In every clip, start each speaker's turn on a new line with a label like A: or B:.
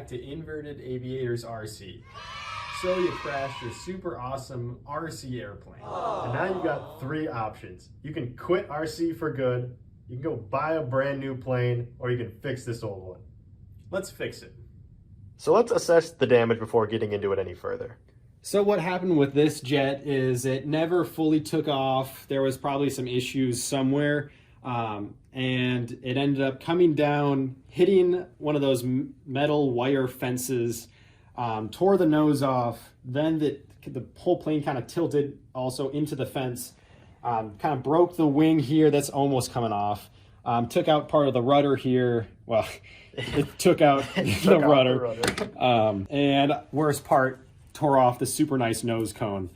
A: to Inverted Aviators RC. So you crashed your super awesome RC airplane. And now you've got three options. You can quit RC for good, you can go buy a brand new plane, or you can fix this old one. Let's fix it.
B: So let's assess the damage before getting into it any further.
C: So what happened with this jet is it never fully took off. There was probably some issues somewhere, and it ended up coming down, hitting one of those metal wire fences, tore the nose off. Then the whole plane kind of tilted also into the fence, kind of broke the wing here that's almost coming off, took out part of the rudder here. Well, it took out the rudder. And worst part, tore off the super nice nose cone.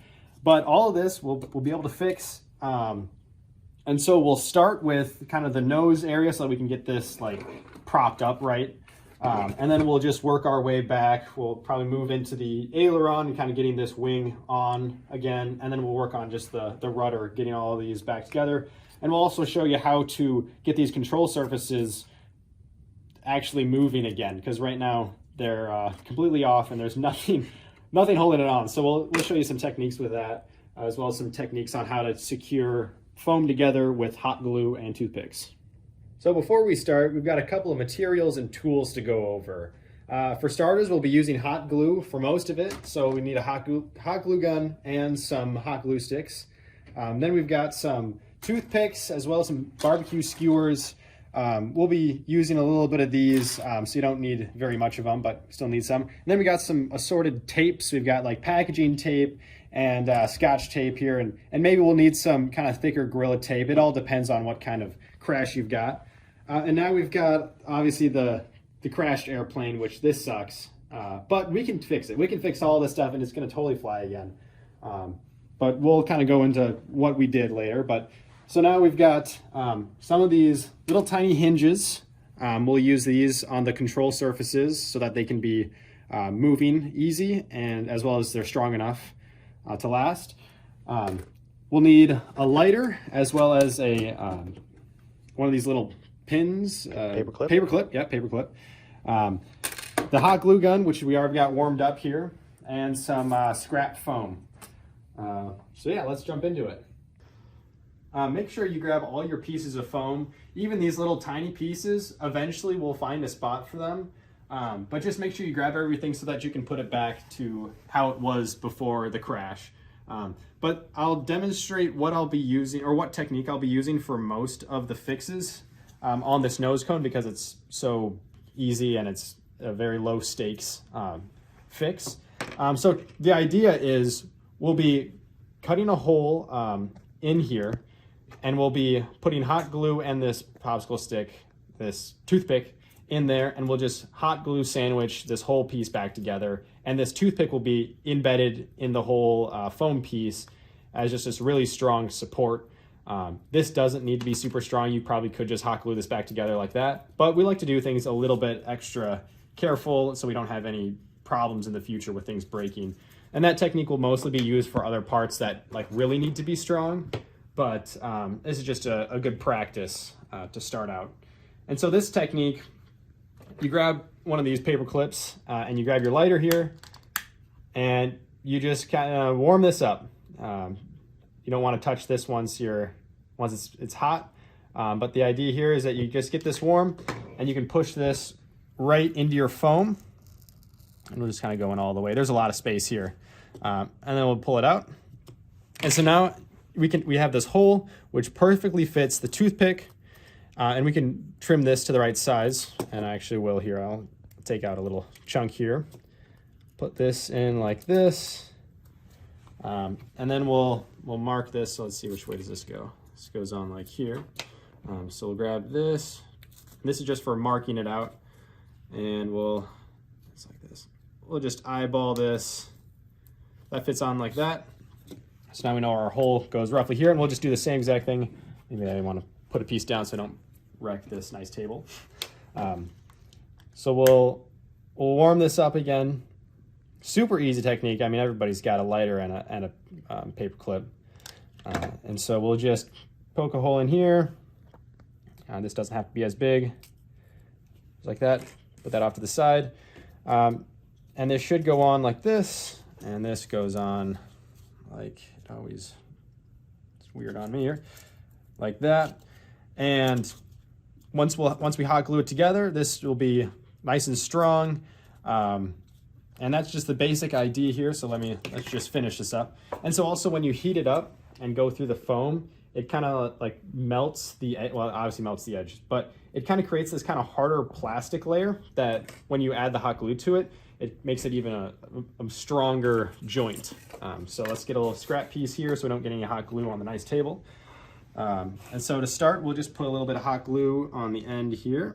C: But all of this we'll be able to fix. And so we'll start with kind of the nose area so that we can get this like propped up right. And then we'll just work our way back. We'll probably move into the aileron and kind of getting this wing on again. And then we'll work on just the rudder, getting all of these back together. And we'll also show you how to get these control surfaces actually moving again, because right now they're completely off and there's nothing holding it on. So we'll show you some techniques with that, as well as some techniques on how to secure foam together with hot glue and toothpicks. So before we start, we've got a couple of materials and tools to go over. For starters, we'll be using hot glue for most of it. So we need a hot glue gun and some hot glue sticks. Then we've got some toothpicks as well as some barbecue skewers. We'll be using a little bit of these, so you don't need very much of them, but still need some. And then we got some assorted tapes. We've got like packaging tape and Scotch tape here, and maybe we'll need some kind of thicker Gorilla tape. It all depends on what kind of crash you've got. And now we've got obviously the crashed airplane, which this sucks, but we can fix it. We can fix all this stuff and it's gonna totally fly again. But we'll kind of go into what we did later. So now we've got some of these little tiny hinges. We'll use these on the control surfaces so that they can be moving easy, and as well as they're strong enough to last. We'll need a lighter as well as a one of these little pins. Paperclip, yeah, paperclip. The hot glue gun, which we already got warmed up here, and some scrap foam. So yeah, let's jump into it. Make sure you grab all your pieces of foam. Even these little tiny pieces, eventually we'll find a spot for them. But just make sure you grab everything so that you can put it back to how it was before the crash. But I'll demonstrate what I'll be using, or what technique I'll be using for most of the fixes on this nose cone, because it's so easy and it's a very low stakes fix. So the idea is we'll be cutting a hole in here, and we'll be putting hot glue and this popsicle stick, this toothpick in there, and we'll just hot glue sandwich this whole piece back together. And this toothpick will be embedded in the whole foam piece as just this really strong support. This doesn't need to be super strong. You probably could just hot glue this back together like that. But we like to do things a little bit extra careful so we don't have any problems in the future with things breaking. And that technique will mostly be used for other parts that like really need to be strong. But this is just a good practice to start out. And so this technique, you grab one of these paper clips and you grab your lighter here, and you just kind of warm this up. You don't want to touch this once it's hot. But the idea here is that you just get this warm, and you can push this right into your foam. And we'll just kind of go in all the way. There's a lot of space here. And then we'll pull it out. And so now we have this hole which perfectly fits the toothpick, and we can trim this to the right size. And I actually will here. I'll take out a little chunk here, put this in like this, and then we'll mark this. So let's see, which way does this go? This goes on like here. So we'll grab this. This is just for marking it out, and it's like this. We'll just eyeball this. That fits on like that. So now we know our hole goes roughly here, and we'll just do the same exact thing. Maybe I want to put a piece down so I don't wreck this nice table. So we'll warm this up again. Super easy technique. I mean, everybody's got a lighter and a paper clip. And so we'll just poke a hole in here. This doesn't have to be as big, just like that. Put that off to the side. And this should go on like this, and this goes on like it always, it's weird on me here, like that. And once we hot glue it together, this will be nice and strong. And that's just the basic idea here. So let's just finish this up. And so also when you heat it up and go through the foam, it kind of like melts well, obviously melts the edge, but it kind of creates this kind of harder plastic layer that when you add the hot glue to it, it makes it even a stronger joint. So let's get a little scrap piece here so we don't get any hot glue on the nice table. And so to start, we'll just put a little bit of hot glue on the end here,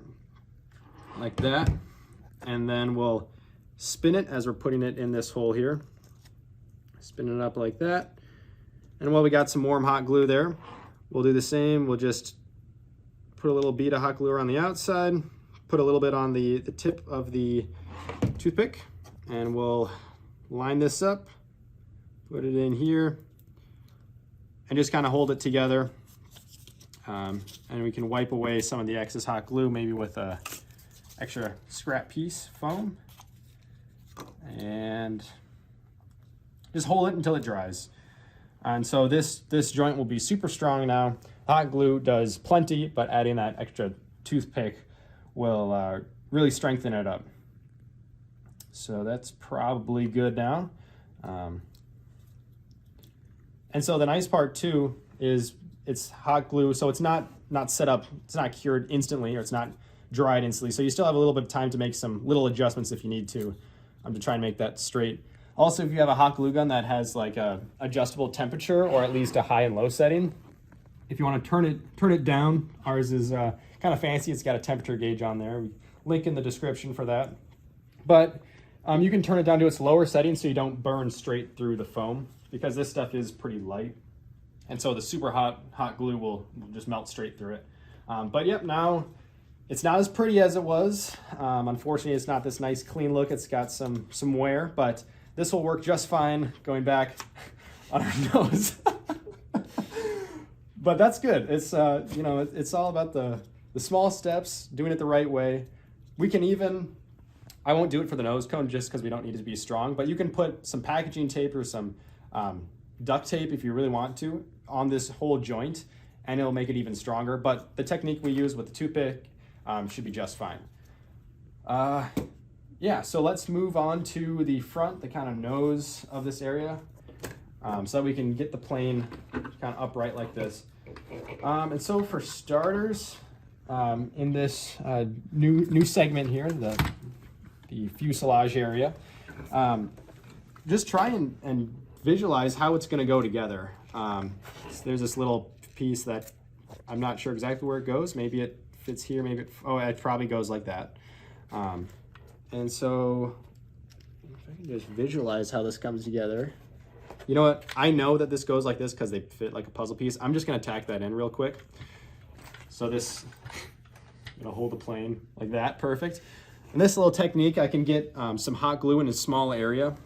C: like that. And then we'll spin it as we're putting it in this hole here. Spin it up like that. And while we got some warm hot glue there, we'll do the same. We'll just put a little bead of hot glue around the outside, put a little bit on the tip of the toothpick, and we'll line this up, put it in here, and just kind of hold it together. And we can wipe away some of the excess hot glue, maybe with a extra scrap piece foam, and just hold it until it dries. And so this joint will be super strong now. Hot glue does plenty, but adding that extra toothpick will really strengthen it up. So that's probably good now. And so the nice part too is it's hot glue, so it's not set up, it's not cured instantly, or it's not dried instantly. So you still have a little bit of time to make some little adjustments if you need to try and make that straight. Also, if you have a hot glue gun that has like a adjustable temperature or at least a high and low setting, if you want to turn it down, ours is kind of fancy. It's got a temperature gauge on there. We link in the description for that. But you can turn it down to its lower setting so you don't burn straight through the foam, because this stuff is pretty light. And so the super hot glue will just melt straight through it. But yep, now it's not as pretty as it was. Unfortunately, it's not this nice clean look. It's got some wear, but this will work just fine going back on our nose. But that's good. It's you know, it's all about the small steps, doing it the right way. We can even, I won't do it for the nose cone just because we don't need it to be strong, but you can put some packaging tape or some duct tape if you really want to on this whole joint, and it'll make it even stronger. But the technique we use with the toothpick should be just fine. Yeah, so let's move on to the front, the kind of nose of this area, so that we can get the plane kind of upright like this. And so for starters, in this new segment here, the fuselage area, just try and visualize how it's going to go together. So there's this little piece that I'm not sure exactly where it goes. Maybe it fits here, maybe it probably goes like that. And so if I can just visualize how this comes together. You know what? I know that this goes like this because they fit like a puzzle piece. I'm just going to tack that in real quick. So this, it'll hold the plane like that. Perfect. And this little technique, I can get some hot glue in a small area.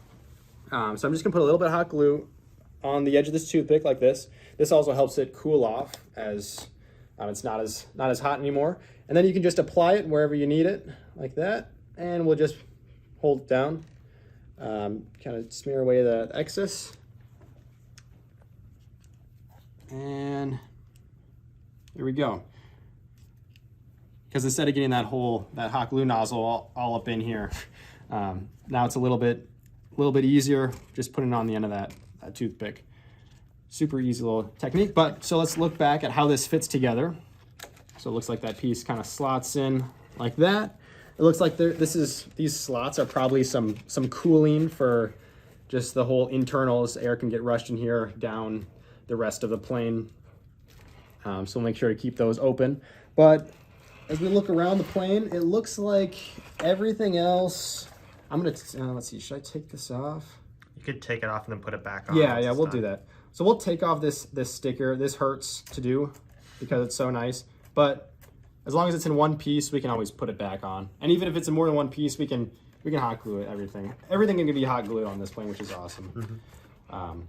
C: So I'm just going to put a little bit of hot glue on the edge of this toothpick like this. This also helps it cool off as it's not as hot anymore. And then you can just apply it wherever you need it like that. And we'll just hold it down, kind of smear away the excess. And there we go. Because instead of getting that hot glue nozzle all up in here, now it's a little bit easier just putting it on the end of that toothpick. Super easy little technique. But so let's look back at how this fits together. So it looks like that piece kind of slots in like that. It looks like these slots are probably some cooling for just the whole internals. Air can get rushed in here down the rest of the plane. So we'll make sure to keep those open. But as we look around the plane, it looks like everything else. I'm gonna let's see. Should I take this off?
B: You could take it off and then put it back on.
C: Yeah, we'll do that. So we'll take off this sticker. This hurts to do because it's so nice, but as long as it's in one piece, we can always put it back on. And even if it's in more than one piece, we can hot glue it. Everything can be hot glued on this plane, which is awesome. Mm-hmm.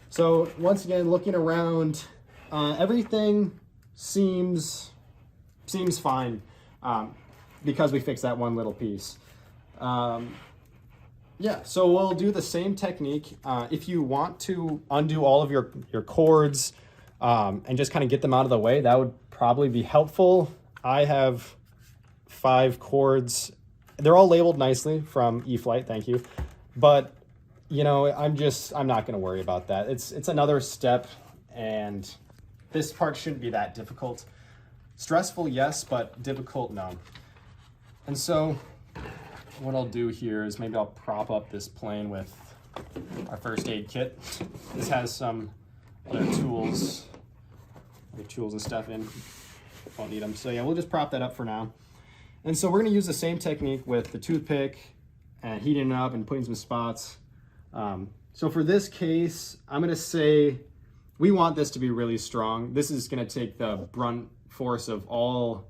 C: So once again, looking around, everything seems fine because we fixed that one little piece. Yeah, so we'll do the same technique. If you want to undo all of your cords and just kind of get them out of the way, that would probably be helpful. I have 5 cords. They're all labeled nicely from Eflite, thank you. But, you know, I'm not going to worry about that. It's another step, and this part shouldn't be that difficult. Stressful, yes, but difficult, no. And so what I'll do here is maybe I'll prop up this plane with our first aid kit. This has some other tools and stuff in. Won't need them. So yeah, we'll just prop that up for now. And so we're gonna use the same technique with the toothpick and heating it up and putting some spots. So for this case, I'm gonna say we want this to be really strong. This is gonna take the brunt force of all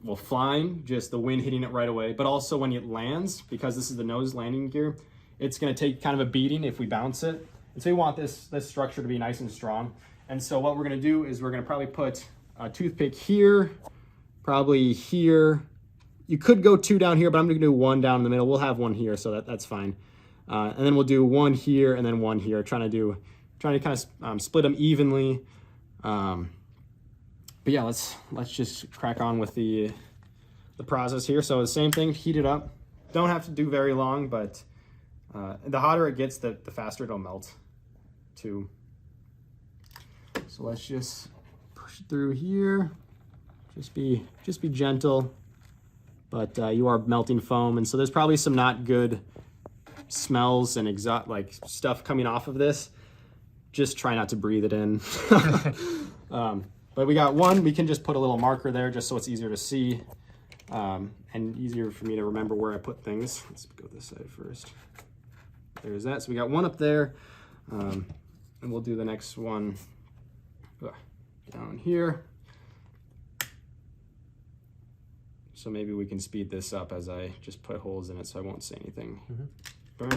C: well, flying, just the wind hitting it right away, but also when it lands, because this is the nose landing gear, it's going to take kind of a beating if we bounce it. And so we want this structure to be nice and strong. And so what we're going to do is we're going to probably put a toothpick here, probably here. You could go 2 down here, but I'm going to do 1 down in the middle. We'll have 1 here, so that's fine. And then we'll do 1 here and then 1 here, trying to kind of split them evenly. But yeah, let's just crack on with the process here. So the same thing, heat it up. Don't have to do very long, but the hotter it gets, the faster it'll melt too. So let's just push it through here. Just be gentle, but you are melting foam, and so there's probably some not good smells and like stuff coming off of this. Just try not to breathe it in. But we got 1, we can just put a little marker there just so it's easier to see and easier for me to remember where I put things. Let's go this side first. There's that. So we got 1 up there, and we'll do the next one down here. So maybe we can speed this up as I just put holes in it so I won't say anything.
A: Thanks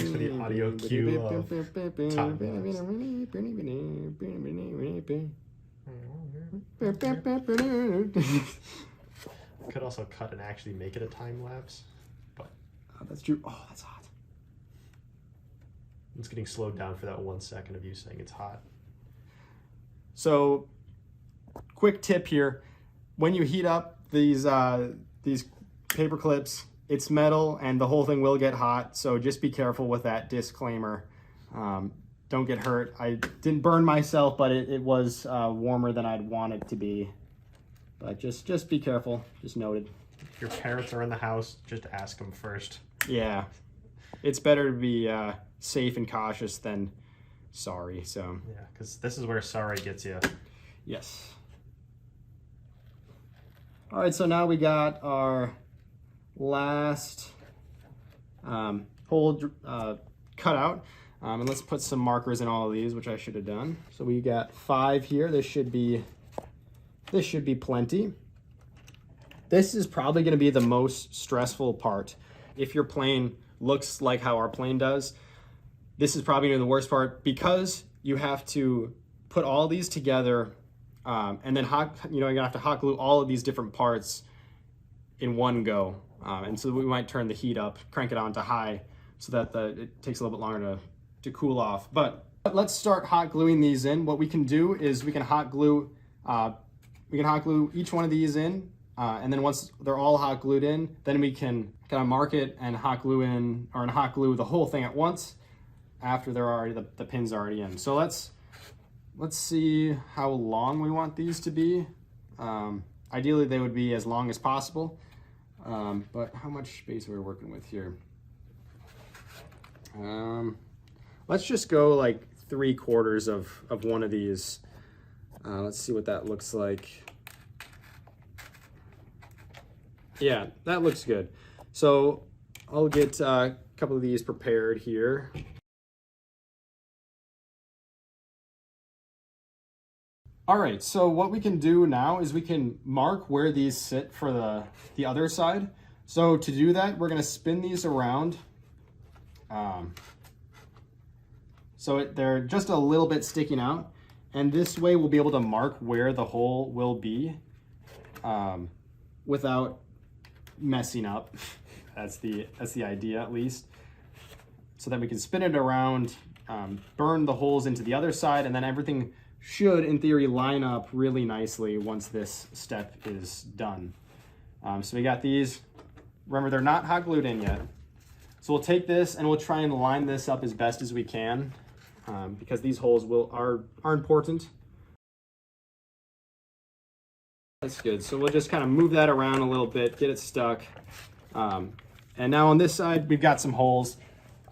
A: for the audio cue of time lapse. Could also cut and actually make it a time lapse, but
C: that's true. Oh, that's hot.
A: It's getting slowed down for that 1 second of you saying it's hot.
C: So, quick tip here: when you heat up these paper clips, it's metal and the whole thing will get hot, so just be careful with that disclaimer. Don't get hurt. I didn't burn myself, but it was warmer than I'd want it to be. But just be careful, just noted.
A: If your parents are in the house, just ask them first.
C: Yeah, it's better to be safe and cautious than sorry, so.
A: Yeah, because this is where sorry gets you.
C: Yes. All right, so now we got our last hole cut out. And let's put some markers in all of these, which I should have done. So we got 5 here. This should be plenty. This is probably going to be the most stressful part. If your plane looks like how our plane does, this is probably the worst part because you have to put all these together and then you're gonna have to hot glue all of these different parts in one go. And so we might turn the heat up, crank it on to high so that it takes a little bit longer to cool off. But let's start hot gluing these in. What we can do is we can hot glue each one of these in, and then once they're all hot glued in, then we can kind of mark it and hot glue in, or hot glue the whole thing at once after they're already the pins are already in. So let's see how long we want these to be. Ideally they would be as long as possible, but how much space are we working with here? Let's just go like 3/4 of one of these. Let's see what that looks like. Yeah, that looks good. So I'll get a couple of these prepared here. All right, so what we can do now is we can mark where these sit for the other side. So to do that, we're gonna spin these around. So they're just a little bit sticking out. And this way we'll be able to mark where the hole will be without messing up. That's the idea, at least. So that we can spin it around, burn the holes into the other side, and then everything should, in theory, line up really nicely once this step is done. So we got these. Remember, they're not hot glued in yet. So we'll take this and we'll try and line this up as best as we can, because these holes are important. That's good. So we'll just kind of move that around a little bit, get it stuck. And now on this side, we've got some holes.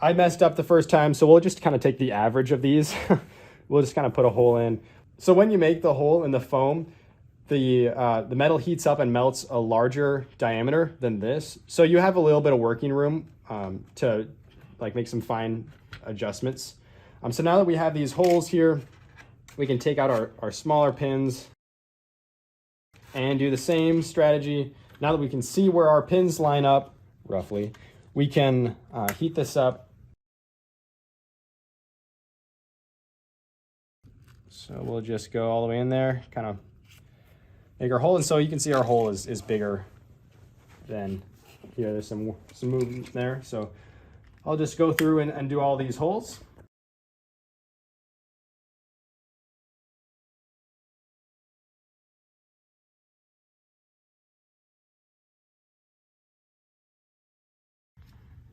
C: I messed up the first time, so we'll just kind of take the average of these. We'll just kind of put a hole in. So when you make the hole in the foam, the metal heats up and melts a larger diameter than this. So you have a little bit of working room to like make some fine adjustments. So now that we have these holes here, we can take out our smaller pins and do the same strategy. Now that we can see where our pins line up, roughly, we can heat this up. So we'll just go all the way in there, kind of make our hole. And so you can see our hole is bigger than here. There's some movement there. So I'll just go through and do all these holes.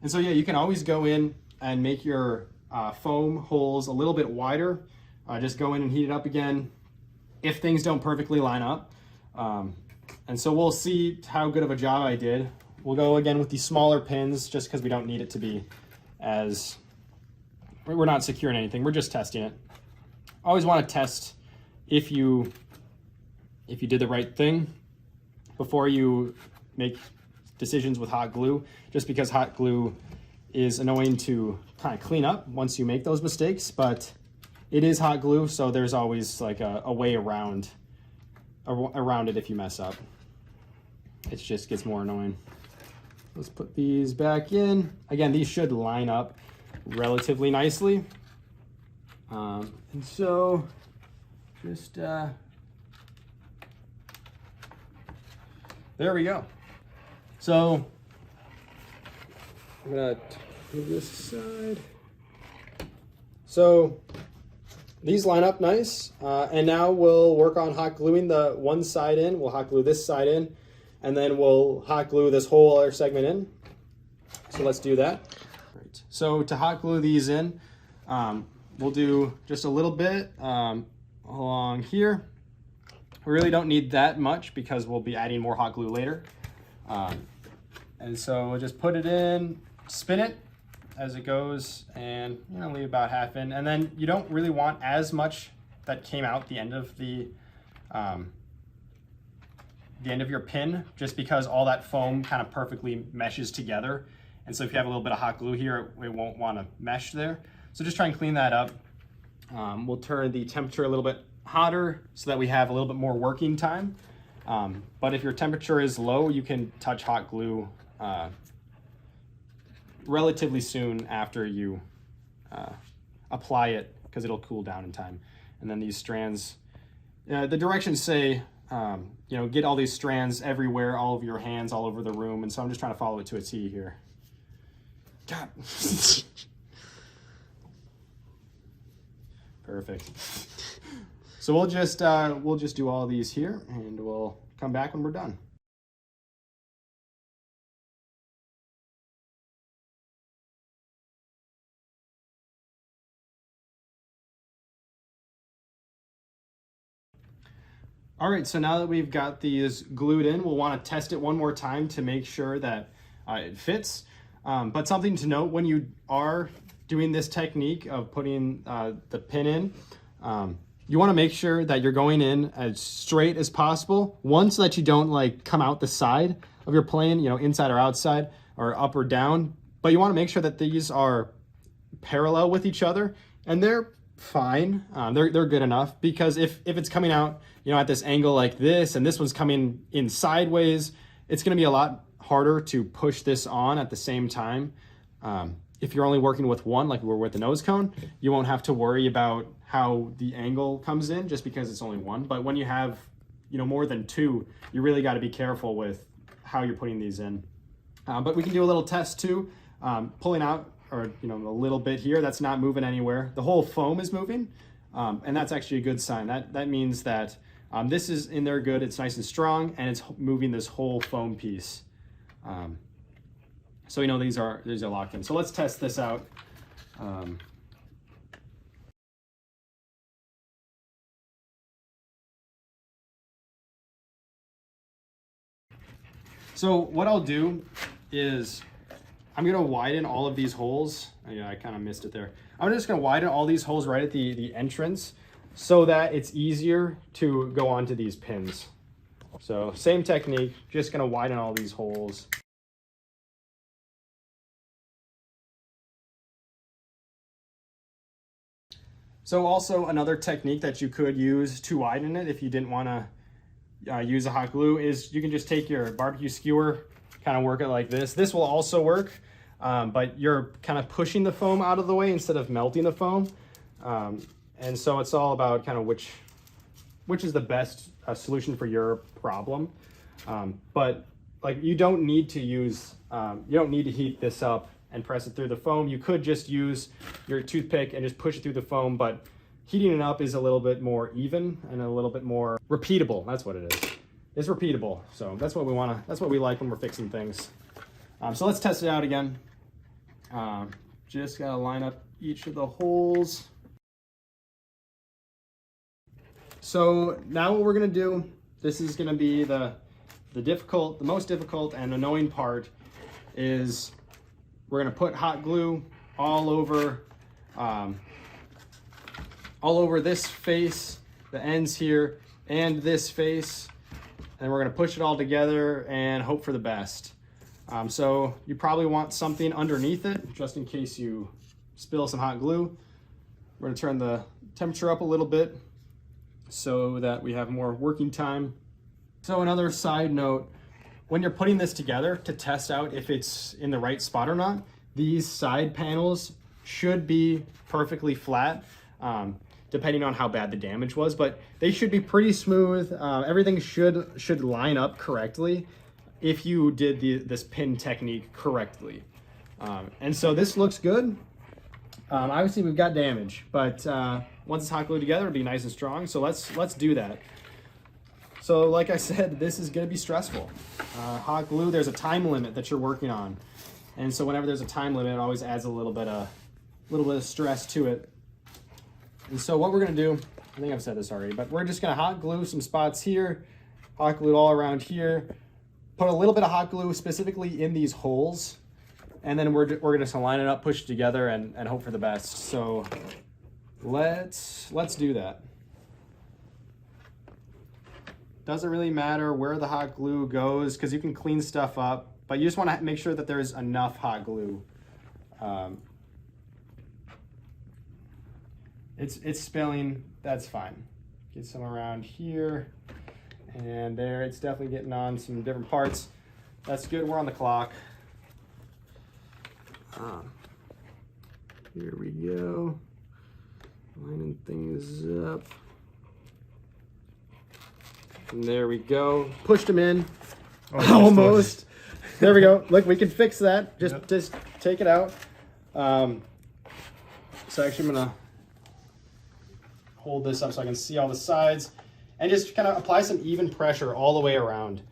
C: And so yeah, you can always go in and make your foam holes a little bit wider. Just go in and heat it up again if things don't perfectly line up. And so we'll see how good of a job I did. We'll go again with these smaller pins just because we don't need it to be as, we're not securing anything, we're just testing it. Always want to test if you did the right thing before you make decisions with hot glue, just because hot glue is annoying to kind of clean up once you make those mistakes, but it is hot glue, so there's always like a way around it if you mess up. It just gets more annoying. Let's put these back in. Again, these should line up relatively nicely. And so just, there we go. So I'm gonna move this aside. So these line up nice, and now we'll work on hot gluing the one side in. We'll hot glue this side in, and then we'll hot glue this whole other segment in. So let's do that. Right. So to hot glue these in, we'll do just a little bit along here. We really don't need that much because we'll be adding more hot glue later. And so we'll just put it in, spin it as it goes, and leave about half in. And then you don't really want as much that came out the end of the end of your pin, just because all that foam kind of perfectly meshes together. And so if you have a little bit of hot glue here, it won't want to mesh there. So just try and clean that up. We'll turn the temperature a little bit hotter so that we have a little bit more working time. But if your temperature is low, you can touch hot glue relatively soon after you apply it, because it'll cool down in time. And then these strands, the directions say, get all these strands everywhere, all over your hands, all over the room. And so I'm just trying to follow it to a T here. God. Perfect. So we'll just do all these here, and we'll come back when we're done. All right, so now that we've got these glued in, we'll want to test it one more time to make sure that it fits. But something to note, when you are doing this technique of putting the pin in, you want to make sure that you're going in as straight as possible. One, so that you don't like come out the side of your plane, inside or outside or up or down. But you want to make sure that these are parallel with each other, and they're fine. They're good enough, because if it's coming out, at this angle like this, and this one's coming in sideways, it's going to be a lot harder to push this on at the same time. if you're only working with one, like we're with the nose cone, you won't have to worry about how the angle comes in just because it's only one. But when you have, you know, more than two, you really got to be careful with how you're putting these in. But we can do a little test too, pulling out, or, you know, a little bit here, that's not moving anywhere. The whole foam is moving, and that's actually a good sign. That means that this is in there good, it's nice and strong, and it's moving this whole foam piece. So we know these are locked in. So let's test this out. So what I'll do is I'm gonna widen all of these holes. Yeah, I kind of missed it there. I'm just gonna widen all these holes right at the entrance so that it's easier to go onto these pins. So same technique, just gonna widen all these holes. So also another technique that you could use to widen it if you didn't wanna use a hot glue is you can just take your barbecue skewer, kind of work it like this. This will also work, but you're kind of pushing the foam out of the way instead of melting the foam. And so it's all about kind of which is the best solution for your problem. But like you don't need to use, you don't need to heat this up and press it through the foam. You could just use your toothpick and just push it through the foam, but heating it up is a little bit more even and a little bit more repeatable. That's what it is. It's repeatable. So that's what we want to, that's what we like when we're fixing things. So let's test it out again. Just got to line up each of the holes. So now what we're going to do, this is going to be the most difficult and annoying part, is we're going to put hot glue all over this face, the ends here, and this face, and we're going to push it all together and hope for the best. So you probably want something underneath it just in case you spill some hot glue. We're going to turn the temperature up a little bit so that we have more working time. So another side note, when you're putting this together to test out if it's in the right spot or not, these side panels should be perfectly flat, depending on how bad the damage was, but they should be pretty smooth. Everything should line up correctly if you did this pin technique correctly. And so this looks good. Obviously we've got damage, but once it's hot glued together, it'll be nice and strong. So let's do that. So like I said, this is gonna be stressful. Hot glue, there's a time limit that you're working on. And so whenever there's a time limit, it always adds a little bit of stress to it. And so what we're gonna do, I think I've said this already, but we're just gonna hot glue some spots here, hot glue all around here, put a little bit of hot glue specifically in these holes, and then we're gonna just line it up, push it together, and hope for the best. So let's do that. Doesn't really matter where the hot glue goes because you can clean stuff up, but you just want to make sure that there's enough hot glue. It's spilling, that's fine. Get some around here and there. It's definitely getting on some different parts. That's good, we're on the clock. Here we go. Lining things up. And there we go. Pushed them in. Oh, almost. There we go. Look, we can fix that. Just take it out. So actually I'm gonna hold this up so I can see all the sides and just kind of apply some even pressure all the way around.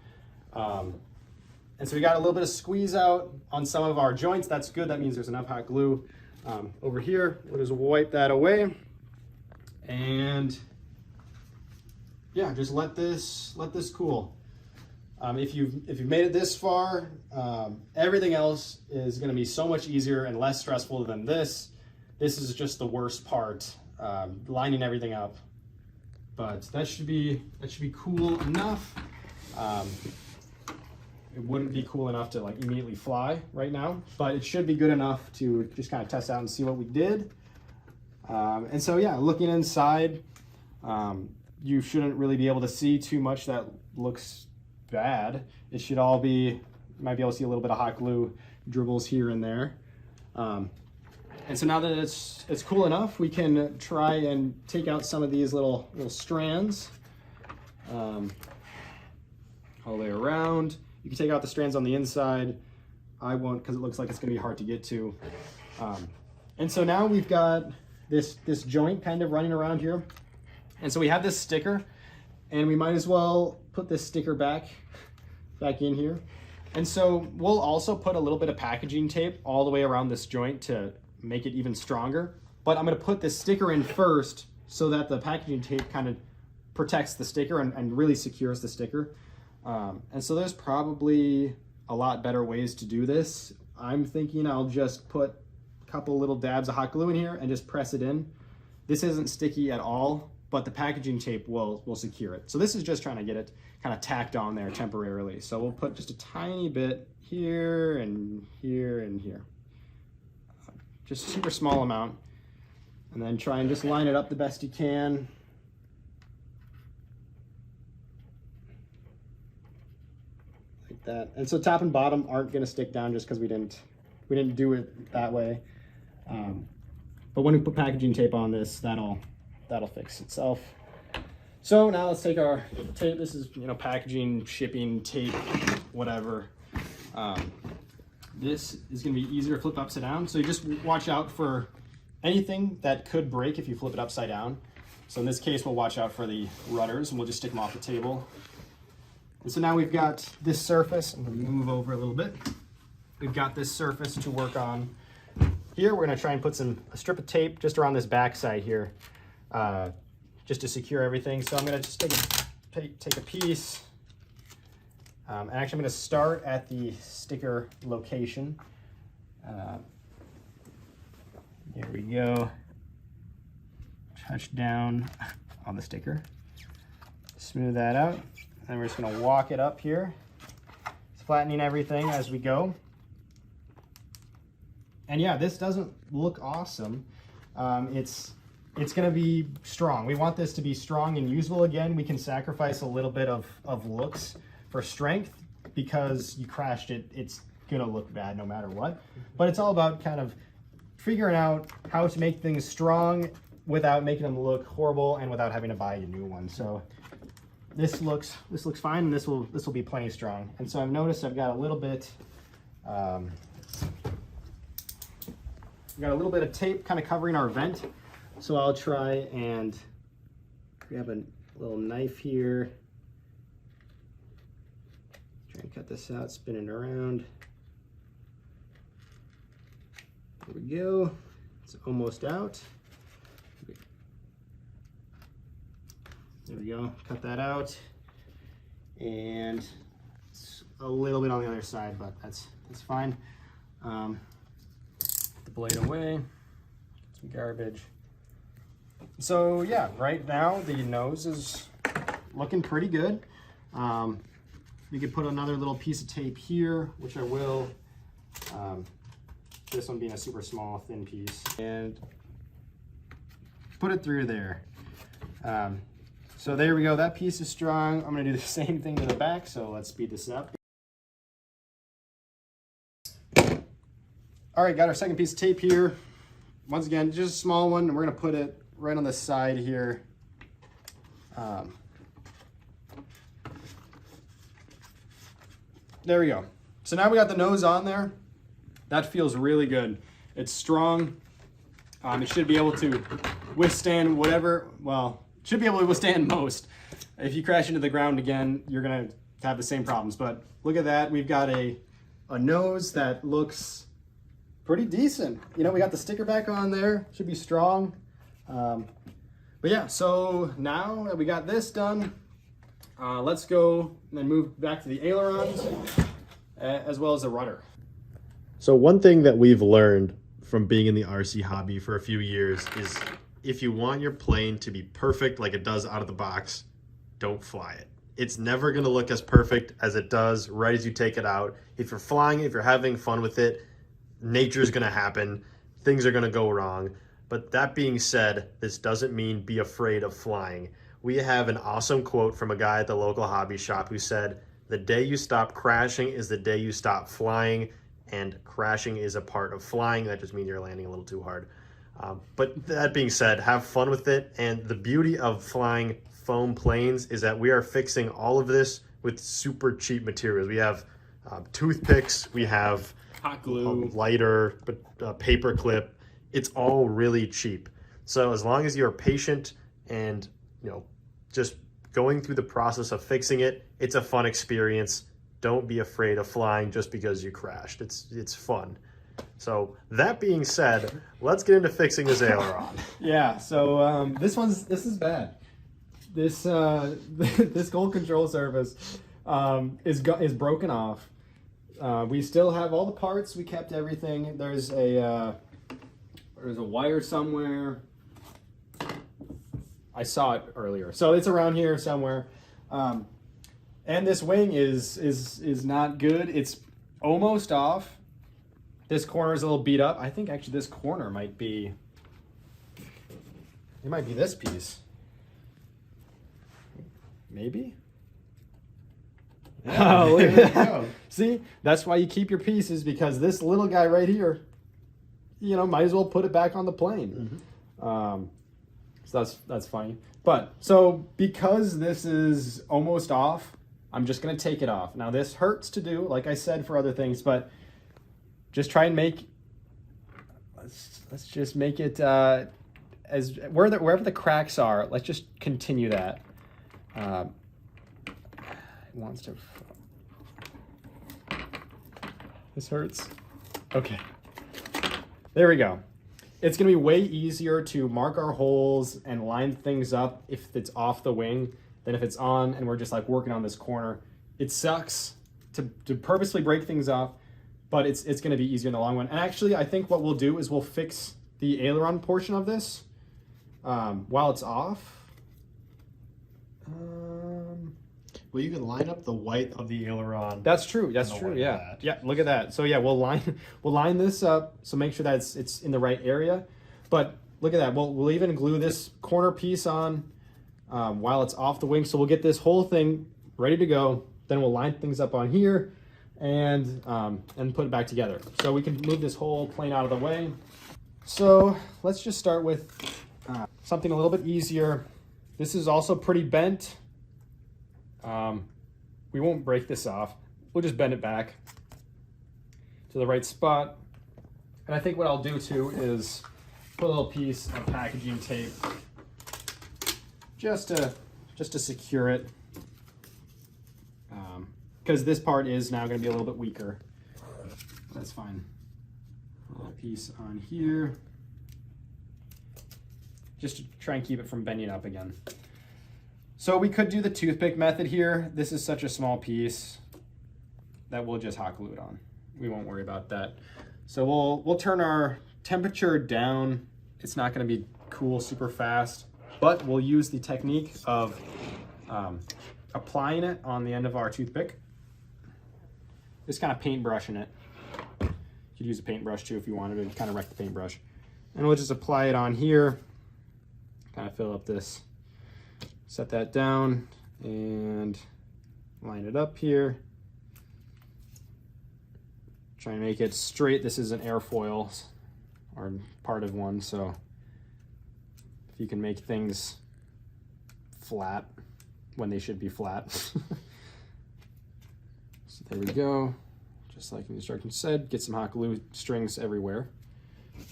C: And so we got a little bit of squeeze out on some of our joints. That's good. That means there's enough hot glue. Over here, we'll just wipe that away. And yeah, just let this cool. If you've made it this far, everything else is going to be so much easier and less stressful than this. This is just the worst part, lining everything up. But that should be cool enough. It wouldn't be cool enough to like immediately fly right now, but it should be good enough to just kind of test out and see what we did. And so yeah, looking inside, you shouldn't really be able to see too much that looks bad. It should all be, you might be able to see a little bit of hot glue dribbles here and there. And so now that it's cool enough, we can try and take out some of these little strands all the way around. You can take out the strands on the inside. I won't, because it looks like it's going to be hard to get to. And so now we've got this joint kind of running around here. And so we have this sticker, and we might as well put this sticker back in here. And so we'll also put a little bit of packaging tape all the way around this joint to make it even stronger. But I'm going to put this sticker in first so that the packaging tape kind of protects the sticker and really secures the sticker. And so there's probably a lot better ways to do this. I'm thinking I'll just put a couple little dabs of hot glue in here and just press it in. This isn't sticky at all, but the packaging tape will secure it. So this is just trying to get it kind of tacked on there temporarily. So we'll put just a tiny bit here and here and here. Just a super small amount. And then try and just line it up the best you can. Like that. And so top and bottom aren't gonna stick down just because we didn't do it that way. But when we put packaging tape on this, that'll fix itself. So now let's take our tape. This is, packaging, shipping, tape, whatever. This is gonna be easier to flip upside down. So you just watch out for anything that could break if you flip it upside down. So in this case, we'll watch out for the rudders, and we'll just stick them off the table. And so now we've got this surface. I'm gonna move over a little bit. We've got this surface to work on. Here, we're gonna try and put a strip of tape just around this back side here, just to secure everything. So I'm gonna just take a piece, and actually I'm gonna start at the sticker location. There we go. Touch down on the sticker. Smooth that out. And we're just gonna walk it up here, flattening everything as we go. And yeah, this doesn't look awesome. It's gonna be strong. We want this to be strong and usable. Again, we can sacrifice a little bit of looks for strength because you crashed it. It's gonna look bad no matter what. But it's all about kind of figuring out how to make things strong without making them look horrible and without having to buy a new one. So this looks fine, and this will be plenty strong. And so I've noticed I've got a little bit of tape kind of covering our vent. So I'll try and grab a little knife here. Try and cut this out, spin it around. There we go. It's almost out. There we go. Cut that out. And it's a little bit on the other side, but that's fine. Put the blade away. Some garbage. So yeah, right now the nose is looking pretty good. We could put another little piece of tape here, which I will. This one being a super small, thin piece, and put it through there. So there we go. That piece is strong. I'm going to do the same thing to the back. So let's speed this up. All right, got our second piece of tape here. Once again, just a small one, and we're going to put it right on the side here. There we go. So now we got the nose on there. That feels really good. It's strong. It should be able to withstand whatever, well, should be able to withstand most. If you crash into the ground again, you're gonna have the same problems. But look at that, we've got a nose that looks pretty decent. We got the sticker back on there, should be strong. But yeah, so now that we got this done, let's go and then move back to the ailerons as well as the rudder.
B: So one thing that we've learned from being in the RC hobby for a few years is if you want your plane to be perfect like it does out of the box, don't fly it. It's never going to look as perfect as it does right as you take it out. If you're flying, if you're having fun with it, nature's going to happen. Things are going to go wrong. But that being said, this doesn't mean be afraid of flying. We have an awesome quote from a guy at the local hobby shop who said, "The day you stop crashing is the day you stop flying." and crashing is a part of flying. That just means you're landing a little too hard. But that being said, have fun with it. And the beauty of flying foam planes is that we are fixing all of this with super cheap materials. We have toothpicks, we have
C: hot glue,
B: lighter, paper clip. It's all really cheap. So as long as you're patient and just going through the process of fixing it, it's a fun experience. Don't be afraid of flying just because you crashed. It's fun. So that being said, let's get into fixing this aileron.
C: Yeah, so this is bad. This this gold control surface is broken off. We still have all the parts. We kept everything. There's a wire somewhere. I saw it earlier, so it's around here somewhere. And this wing is not good. It's almost off. This corner is a little beat up. I think actually this corner might be. It might be this piece. Maybe. Oh, look at that. See, that's why you keep your pieces, because this little guy right here, might as well put it back on the plane. Mm-hmm. So that's funny. But so because this is almost off, I'm just gonna take it off. Now this hurts to do, like I said for other things, but just try and let's just make it as wherever the cracks are. Let's just continue that. It wants to. This hurts. Okay. There we go. It's going to be way easier to mark our holes and line things up if it's off the wing than if it's on and we're just like working on this corner. It sucks to purposely break things off, but it's going to be easier in the long run. And actually, I think what we'll do is we'll fix the aileron portion of this while it's off.
B: Well, you can line up the white of the aileron.
C: That's true. That's true. Yeah. Yeah. Look at that. So yeah, we'll line this up. So make sure that it's in the right area. But look at that. We'll even glue this corner piece on while it's off the wing. So we'll get this whole thing ready to go. Then we'll line things up on here and put it back together. So we can move this whole plane out of the way. So let's just start with something a little bit easier. This is also pretty bent. We won't break this off. We'll just bend it back to the right spot. And I think what I'll do too is put a little piece of packaging tape just to secure it. Because this part is now going to be a little bit weaker. That's fine. A little piece on here. Just to try and keep it from bending up again. So we could do the toothpick method here. This is such a small piece that we'll just hot glue it on. We won't worry about that. So we'll turn our temperature down. It's not going to be cool super fast, but we'll use the technique of applying it on the end of our toothpick. Just kind of paintbrushing it. You could use a paintbrush too if you wanted to kind of wreck the paintbrush. And we'll just apply it on here. Kind of fill up this. Set that down and line it up here. Try and make it straight. This is an airfoil or part of one, so if you can make things flat when they should be flat. So there we go. Just like the instructions said, get some hot glue strings everywhere,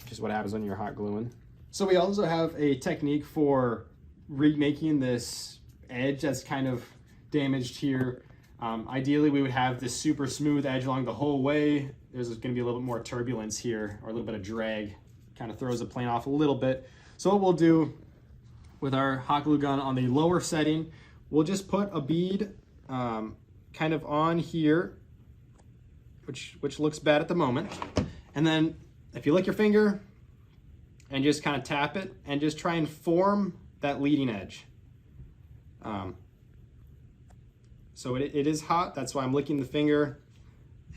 C: which is what happens when you're hot gluing. So we also have a technique for remaking this edge that's kind of damaged here. Ideally, we would have this super smooth edge along the whole way. There's going to be a little bit more turbulence here, or a little bit of drag. Kind of throws the plane off a little bit. So what we'll do with our hot glue gun on the lower setting, we'll just put a bead kind of on here, which looks bad at the moment. And then if you lick your finger and just kind of tap it and just try and form that leading edge. So it is hot, that's why I'm licking the finger,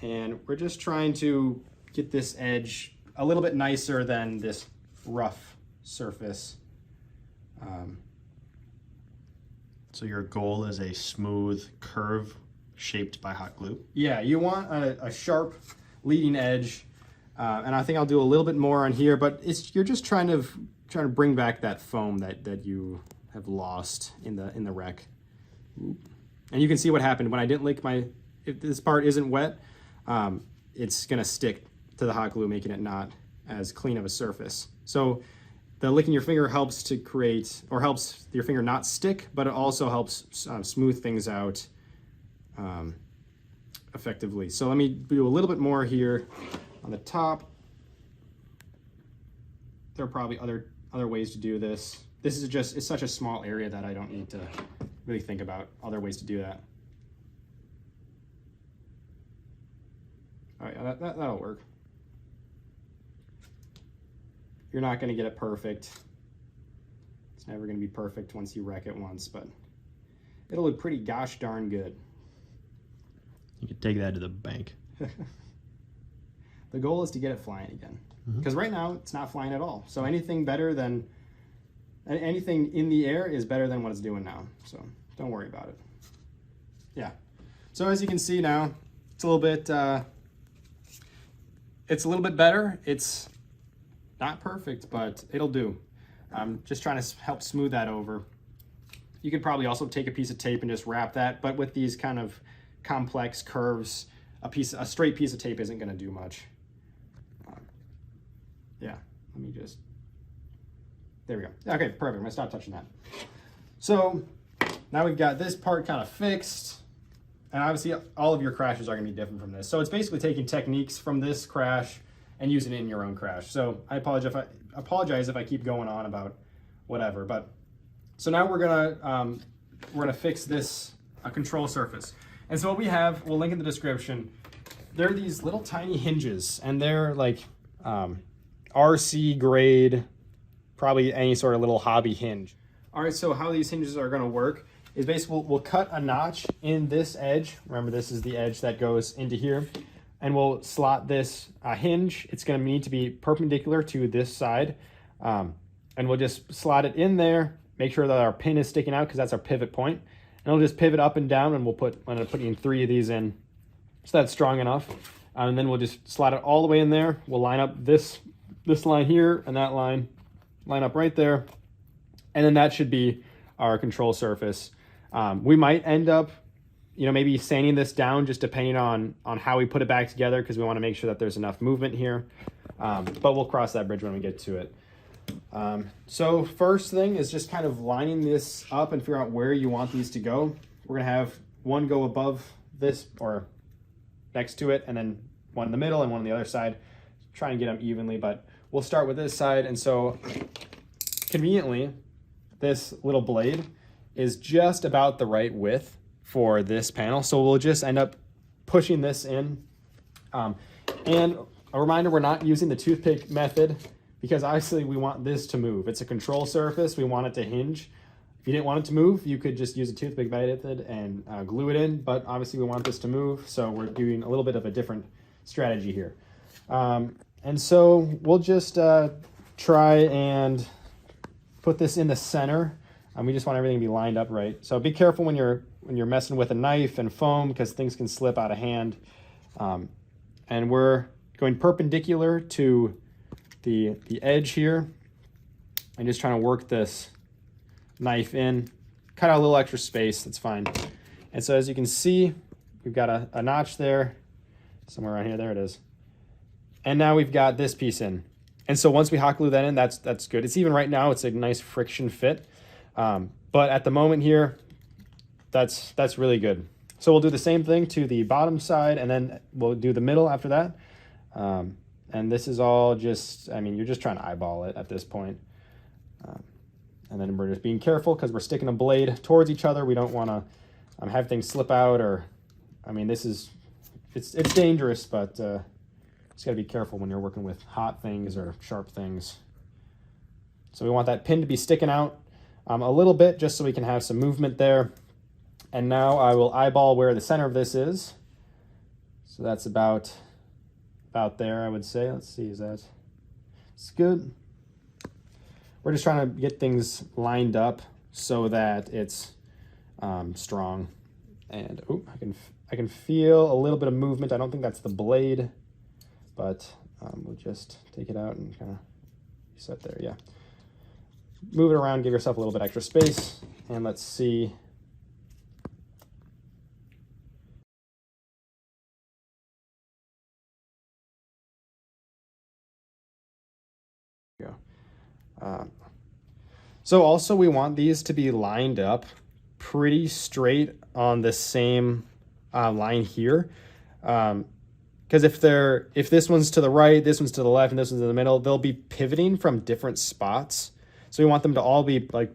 C: and we're just trying to get this edge a little bit nicer than this rough surface.
B: So your goal is a smooth curve shaped by hot glue?
C: Yeah, you want a sharp leading edge. And I think I'll do a little bit more on here, but you're just trying to bring back that foam that you have lost in the wreck. And you can see what happened when I didn't lick if this part isn't wet, it's gonna stick to the hot glue, making it not as clean of a surface. So the licking your finger helps to create, or helps your finger not stick, but it also helps smooth things out effectively. So let me do a little bit more here on the top. There are probably other ways to do this. This is just, it's such a small area that I don't need to really think about other ways to do that. All right, that'll work. You're not gonna get it perfect. It's never gonna be perfect once you wreck it once, but it'll look pretty gosh darn good.
B: You could take that to the bank.
C: The goal is to get it flying again. Because right now it's not flying at all. So anything in the air is better than what it's doing now. So don't worry about it. Yeah. So as you can see now, it's a little bit better. It's not perfect, but it'll do. I'm just trying to help smooth that over. You could probably also take a piece of tape and just wrap that, but with these kind of complex curves, a straight piece of tape isn't going to do much. Yeah, let me just, there we go. Okay, perfect. I'm gonna stop touching that. So now we've got this part kind of fixed, and obviously all of your crashes are gonna be different from this. So it's basically taking techniques from this crash and using it in your own crash. So I apologize if I keep going on about whatever, but so now we're gonna fix this control surface. And so what we have, we'll link in the description, there are these little tiny hinges, and they're like RC grade, probably any sort of little hobby hinge. All right, so how these hinges are gonna work is basically we'll cut a notch in this edge. Remember, this is the edge that goes into here. And we'll slot this hinge. It's gonna need to be perpendicular to this side. And we'll just slot it in there, make sure that our pin is sticking out because that's our pivot point. And it'll just pivot up and down, and I'm gonna put in 3 of these in so that's strong enough. And then we'll just slot it all the way in there. We'll line up this line here and that line up right there, and then that should be our control surface. We might end up, maybe sanding this down just depending on how we put it back together, because we want to make sure that there's enough movement here. But we'll cross that bridge when we get to it. So first thing is just kind of lining this up and figure out where you want these to go. We're gonna have one go above this or next to it, and then one in the middle and one on the other side. Try and get them evenly, but we'll start with this side. And so conveniently, this little blade is just about the right width for this panel. So we'll just end up pushing this in. And a reminder, we're not using the toothpick method because obviously we want this to move. It's a control surface. We want it to hinge. If you didn't want it to move, you could just use a toothpick method and glue it in, but obviously we want this to move. So we're doing a little bit of a different strategy here. And so we'll just try and put this in the center. We just want everything to be lined up right. So be careful when you're messing with a knife and foam, because things can slip out of hand. And we're going perpendicular to the edge here and just trying to work this knife in. Cut out a little extra space, that's fine. And so as you can see, we've got a notch there, somewhere around here, there it is. And now we've got this piece in. And so once we hot glue that in, that's good. It's even right now, it's a nice friction fit. But at the moment here, that's really good. So we'll do the same thing to the bottom side, and then we'll do the middle after that. And this is all just, you're just trying to eyeball it at this point. And then we're just being careful because we're sticking a blade towards each other. We don't want to have things slip out, or, it's dangerous, but just gotta be careful when you're working with hot things or sharp things. So we want that pin to be sticking out a little bit just so we can have some movement there. And now I will eyeball where the center of this is. So that's about there, I would say. Let's see, it's good. We're just trying to get things lined up so that it's strong. And I can feel a little bit of movement. I don't think that's the blade. but we'll just take it out and kind of set there. Yeah. Move it around, give yourself a little bit extra space, and let's see. Go. So also we want these to be lined up pretty straight on the same line here. Because if this one's to the right, this one's to the left, and this one's in the middle, they'll be pivoting from different spots. So we want them to all be like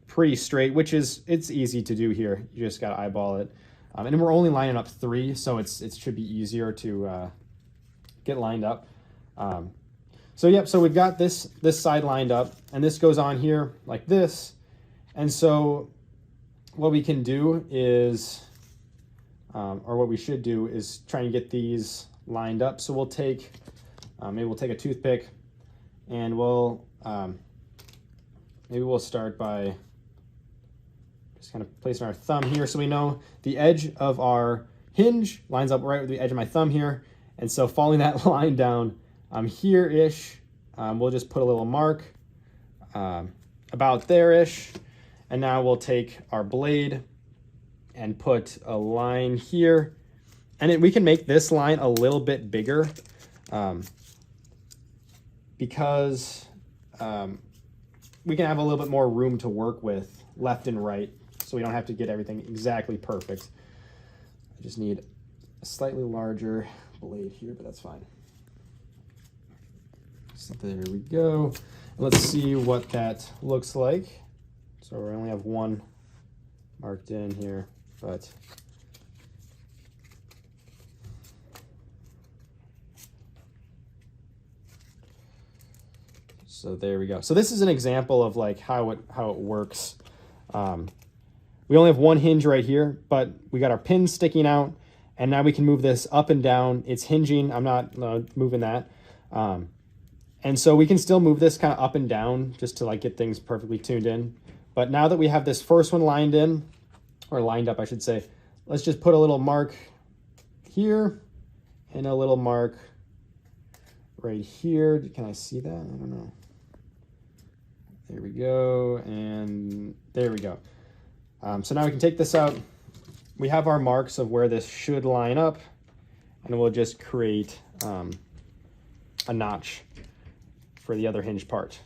C: pretty straight, which it's easy to do here. You just gotta eyeball it. And we're only lining up 3, so it should be easier to get lined up. So yep, so we've got this side lined up, and this goes on here like this. And so what we can do is, or what we should do is try and get these lined up. So we'll take, maybe we'll take a toothpick, and we'll, maybe we'll start by just kind of placing our thumb here so we know the edge of our hinge lines up right with the edge of my thumb here. And so following that line down here-ish, we'll just put a little mark about there-ish. And now we'll take our blade and put a line here. And we can make this line a little bit bigger because we can have a little bit more room to work with left and right, so we don't have to get everything exactly perfect. I just need a slightly larger blade here, but that's fine. So there we go. Let's see what that looks like. So we only have one marked in here, but so there we go. So this is an example of like how it works. We only have one hinge right here, but we got our pins sticking out, and now we can move this up and down. It's hinging. I'm not moving that. And so we can still move this kind of up and down just to like get things perfectly tuned in. But now that we have this first one lined in, or lined up, I should say, let's just put a little mark here and a little mark right here. Can I see that? I don't know. There we go, and there we go. So now we can take this out. We have our marks of where this should line up, and we'll just create a notch for the other hinge part.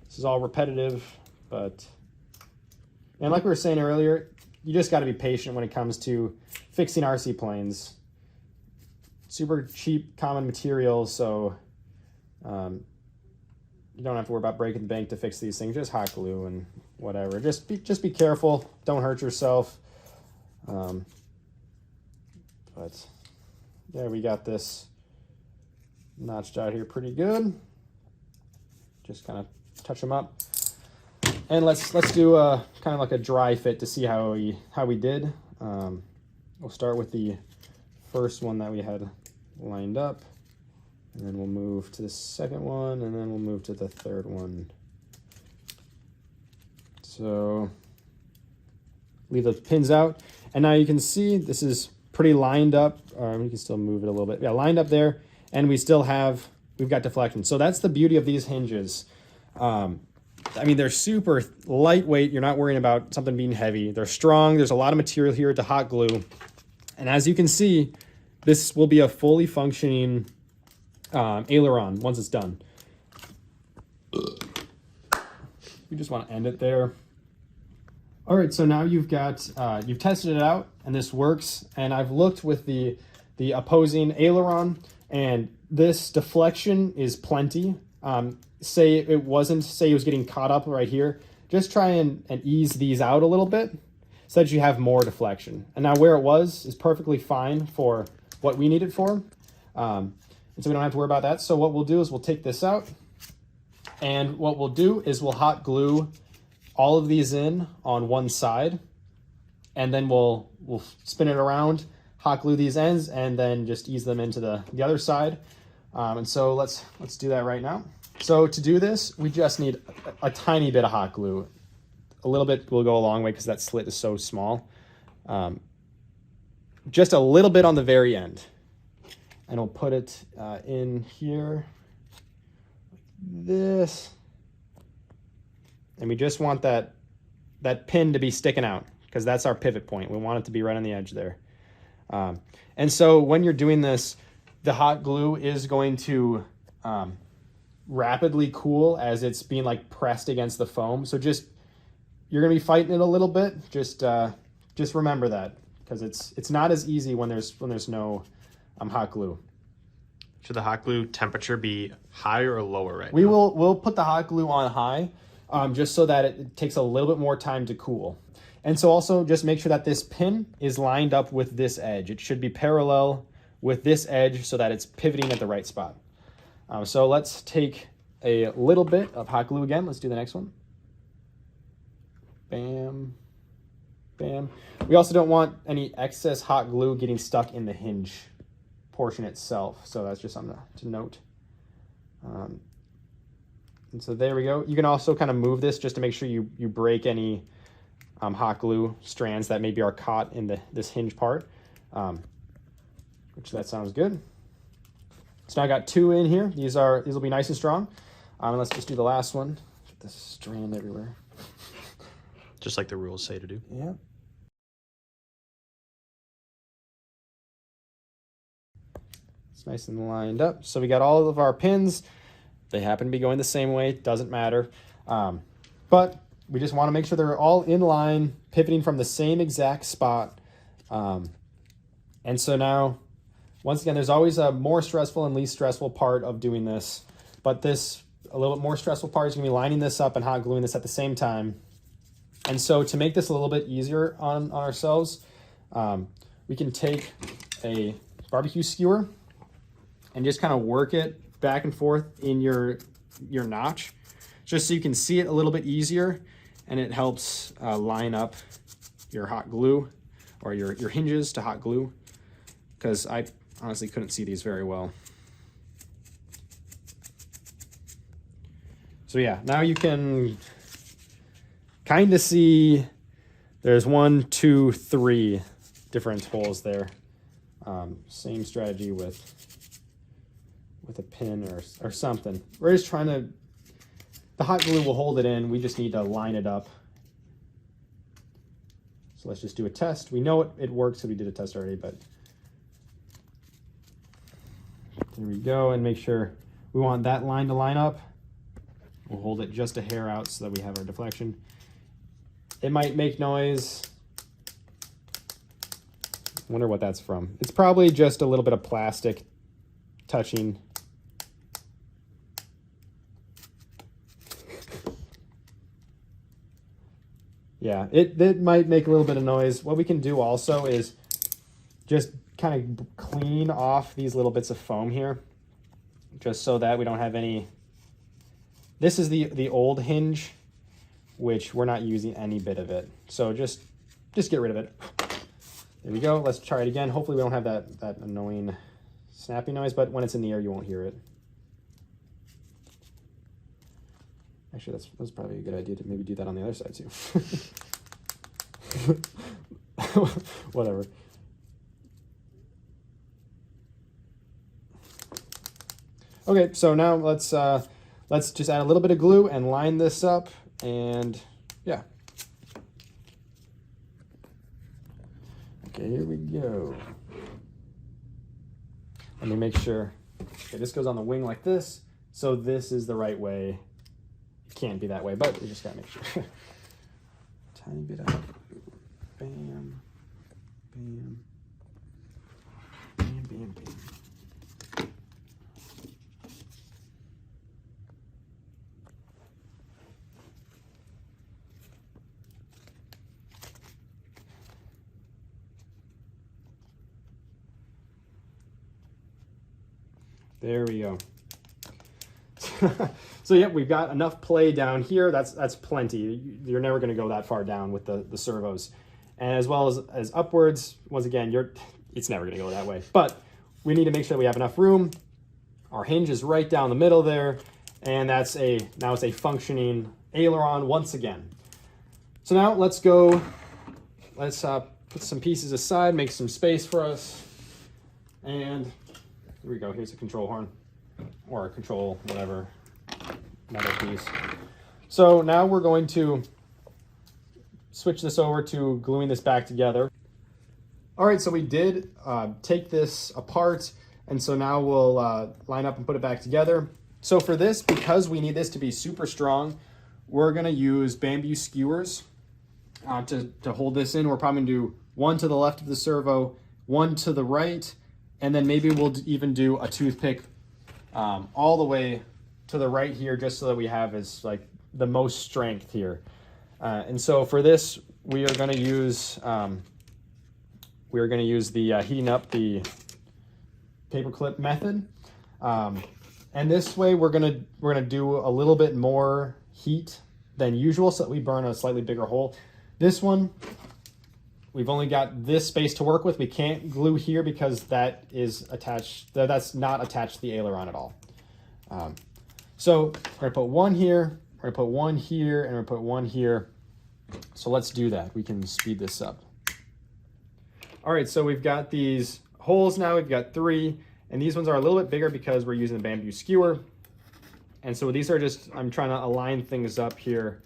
C: This is all repetitive, but, and like we were saying earlier, you just got to be patient when it comes to fixing RC planes. Super cheap, common materials, so you don't have to worry about breaking the bank to fix these things. Just hot glue and whatever. Just be careful. Don't hurt yourself. But yeah, we got this notched out here pretty good. Just kind of touch them up. And let's do a kind of like a dry fit to see how we did. We'll start with the first one that we had lined up, and then we'll move to the second one, and then we'll move to the third one. So leave the pins out, and now you can see this is pretty lined up. You can still move it a little bit. Yeah, lined up there, and we've got deflection. So that's the beauty of these hinges. I mean, they're super lightweight. You're not worrying about something being heavy. They're strong. There's a lot of material here to hot glue. And as you can see, this will be a fully functioning aileron once it's done. We just want to end it there. All right, so now you've tested it out, and this works. And I've looked with the opposing aileron, and this deflection is plenty. Say it was getting caught up right here, just try and ease these out a little bit so that you have more deflection. And now where it was is perfectly fine for what we need it for. And so we don't have to worry about that. So what we'll do is we'll take this out, and what we'll do is we'll hot glue all of these in on one side, and then we'll spin it around, hot glue these ends, and then just ease them into the other side. And so let's do that right now. So to do this, we just need a tiny bit of hot glue. A little bit will go a long way because that slit is so small. Just a little bit on the very end. and we'll put it in here like this. And we just want that pin to be sticking out because that's our pivot point. We want it to be right on the edge there. And so when you're doing this, the hot glue is going to rapidly cool as it's being like pressed against the foam. So you're gonna be fighting it a little bit. Just remember that, because it's not as easy when there's no hot glue.
B: Should the hot glue temperature be higher or lower right now?
C: We'll put the hot glue on high, just so that it takes a little bit more time to cool. And so also just make sure that this pin is lined up with this edge. It should be parallel with this edge so that it's pivoting at the right spot. So let's take a little bit of hot glue again. Let's do the next one. Bam, bam. We also don't want any excess hot glue getting stuck in the hinge portion itself. So that's just something to note. And so there we go. You can also kind of move this just to make sure you break any hot glue strands that maybe are caught in this hinge part, which that sounds good. So now I got 2 in here. These will be nice and strong. And let's just do the last one. Get this strand everywhere.
B: Just like the rules say to do.
C: Yeah. It's nice and lined up. So we got all of our pins. They happen to be going the same way. Doesn't matter. But we just want to make sure they're all in line, pivoting from the same exact spot. And so now, once again, there's always a more stressful and least stressful part of doing this. But this, a little bit more stressful part is going to be lining this up and hot gluing this at the same time. And so to make this a little bit easier on ourselves, we can take a barbecue skewer and just kind of work it back and forth in your notch, just so you can see it a little bit easier, and it helps line up your hot glue or your hinges to hot glue, because I honestly couldn't see these very well. So yeah, now you can kind of see there's 1, 2, 3 different holes there. Same strategy with a pin or something. We're just trying to, the hot glue will hold it in. We just need to line it up. So let's just do a test. We know it works, so we did a test already, but there we go. And make sure we want that line to line up. We'll hold it just a hair out so that we have our deflection. It might make noise. Wonder what that's from. It's probably just a little bit of plastic touching. Yeah, it might make a little bit of noise. What we can do also is just kind of clean off these little bits of foam here, just so that we don't have any. This is the old hinge, which we're not using any bit of it. So just get rid of it. There we go. Let's try it again. Hopefully we don't have that annoying snappy noise, but when it's in the air, you won't hear it. Actually, that's probably a good idea to maybe do that on the other side too. Whatever. Okay, so now let's just add a little bit of glue and line this up, and yeah. Okay, here we go. Let me make sure. Okay, this goes on the wing like this, so this is the right way. It can't be that way, but we just gotta make sure. Tiny bit out. Bam, bam, bam, bam, bam. There we go. So yeah, we've got enough play down here. That's plenty. You're never going to go that far down with the servos, and as well as upwards. Once again, it's never going to go that way. But we need to make sure that we have enough room. Our hinge is right down the middle there, and now it's a functioning aileron once again. So now let's go. Let's put some pieces aside, make some space for us, and Here we go. Here's a control horn or a control whatever metal piece. So now we're going to switch this over to gluing this back together. All right, so we did take this apart, and so now we'll line up and put it back together. So for this, because we need this to be super strong, we're gonna use bamboo skewers to hold this in. We're probably gonna do one to the left of the servo, one to the right, and then maybe we'll even do a toothpick all the way to the right here, just so that we have is like the most strength here. And so for this, we are going to use the heating up the paperclip method. And this way we're gonna do a little bit more heat than usual, so that we burn a slightly bigger hole. This one, we've only got this space to work with. We can't glue here because that is attached. That's not attached to the aileron at all. So we're gonna put one here. We're gonna put one here, and we're gonna put one here. So let's do that. We can speed this up. All right, so we've got these holes now. We've got 3, and these ones are a little bit bigger because we're using the bamboo skewer. And so these are just, I'm trying to align things up here.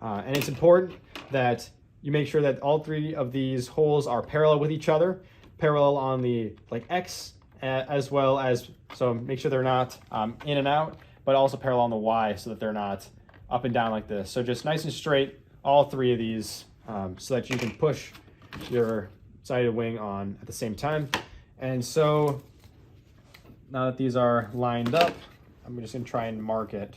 C: And it's important that you make sure that all 3 of these holes are parallel with each other, parallel on the X, as well as, so make sure they're not in and out, but also parallel on the Y so that they're not up and down like this. So just nice and straight, all 3 of these, so that you can push your sided wing on at the same time. And so now that these are lined up, I'm just gonna try and mark it.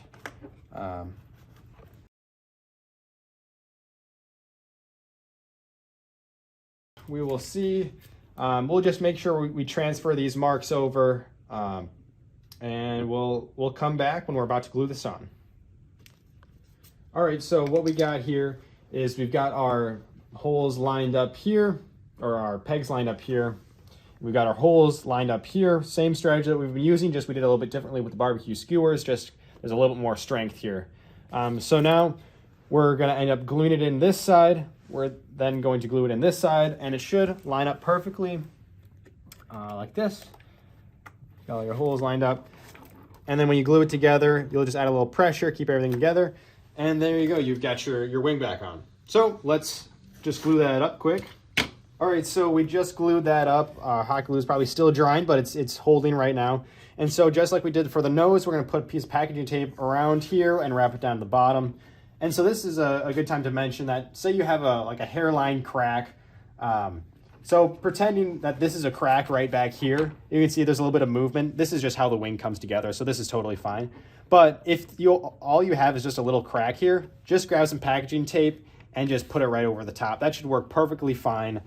C: We will see. We'll just make sure we transfer these marks over, and we'll come back when we're about to glue this on. All right, so what we got here is we've got our holes lined up here, or our pegs lined up here. We've got our holes lined up here. Same strategy that we've been using, just we did a little bit differently with the barbecue skewers, just there's a little bit more strength here. So now we're gonna end up gluing it in this side. We're then going to glue it in this side, and it should line up perfectly like this. Got all your holes lined up. And then when you glue it together, you'll just add a little pressure, keep everything together. And there you go, you've got your wing back on. So let's just glue that up quick. All right, so we just glued that up. Hot glue is probably still drying, but it's holding right now. And so just like we did for the nose, we're gonna put a piece of packaging tape around here and wrap it down to the bottom. And so this is a good time to mention that, say you have a hairline crack. So pretending that this is a crack right back here, you can see there's a little bit of movement. This is just how the wing comes together, so this is totally fine. But if all you have is just a little crack here, just grab some packaging tape and just put it right over the top. That should work perfectly fine.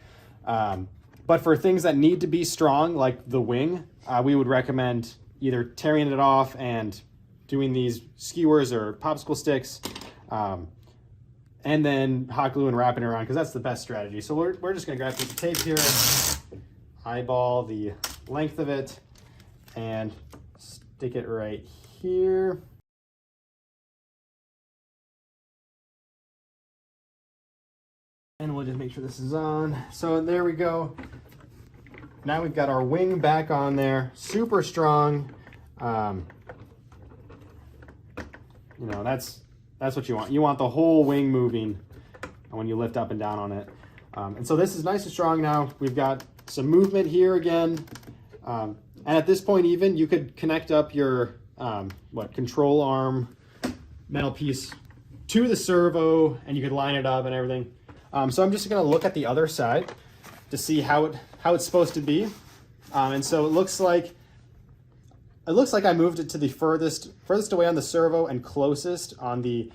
C: But for things that need to be strong, like the wing, we would recommend either tearing it off and doing these skewers or popsicle sticks, and then hot glue and wrapping it around, because that's the best strategy. So we're just gonna grab a piece of tape here, eyeball the length of it, and stick it right here. And we'll just make sure this is on. So there we go. Now we've got our wing back on there, super strong. You know, that's what you want. You want the whole wing moving when you lift up and down on it. And so this is nice and strong now. We've got some movement here again. And at this point even, you could connect up your control arm metal piece to the servo, and you could line it up and everything. So I'm just gonna look at the other side to see how it's supposed to be. And so it looks like I moved it to the furthest away on the servo and closest on the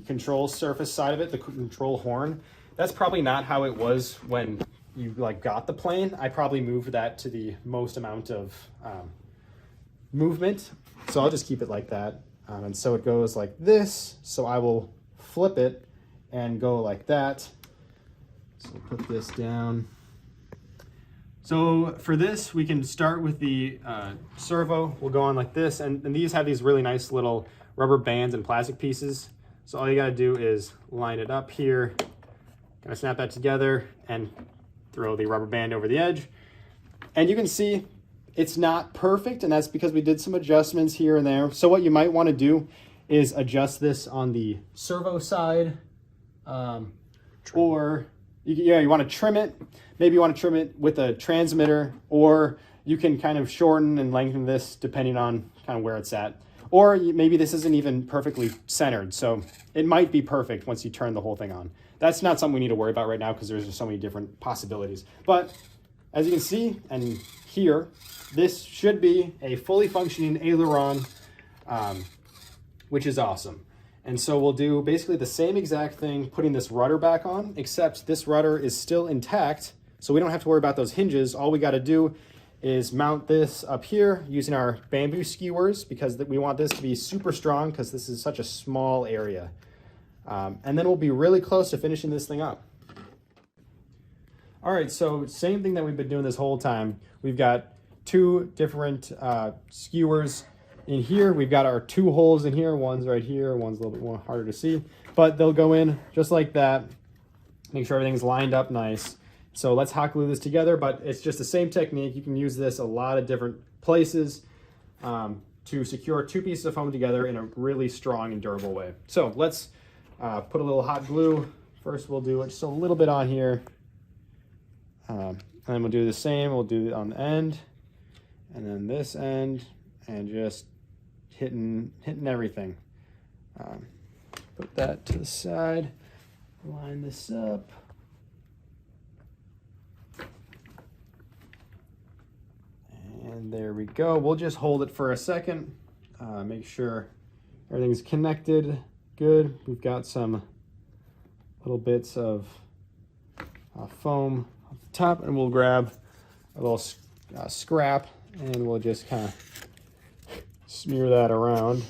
C: control surface side of it, the control horn. That's probably not how it was when you got the plane. I probably moved that to the most amount of movement. So I'll just keep it like that. And so it goes like this. So I will flip it and go like that. So we'll put this down. So for this, we can start with the servo. We'll go on like this, and these have these really nice little rubber bands and plastic pieces. So all you gotta do is line it up here, gonna snap that together and throw the rubber band over the edge. And you can see It's not perfect, and that's because we did some adjustments here and there. So what you might want to do is adjust this on the servo side, or you want to trim it. Maybe you want to trim it with a transmitter, or you can kind of shorten and lengthen this depending on kind of where it's at. Or maybe this isn't even perfectly centered, so it might be perfect once you turn the whole thing on. That's not something we need to worry about right now because there's just so many different possibilities. But as you can see and hear, this should be a fully functioning aileron, which is awesome. And so we'll do basically the same exact thing, putting this rudder back on, except this rudder is still intact, so we don't have to worry about those hinges. All we got to do is mount this up here using our bamboo skewers, because we want this to be super strong because this is such a small area. And then we'll be really close to finishing this thing up. All right, so same thing that we've been doing this whole time. We've got two different skewers in here. We've got our two holes in here. One's right here, one's a little bit more harder to see, but they'll go in just like that. Make sure everything's lined up nice. So let's hot glue this together, but it's just the same technique. You can use this a lot of different places to secure two pieces of foam together in a really strong and durable way. So let's put a little hot glue. First we'll do just a little bit on here. And then we'll do the same. We'll do it on the end and then this end, and just hitting everything. Put that to the side, line this up. And there we go. We'll just hold it for a second, make sure everything's connected good. We've got some little bits of foam off the top, and we'll grab a little scrap and we'll just kind of smear that around,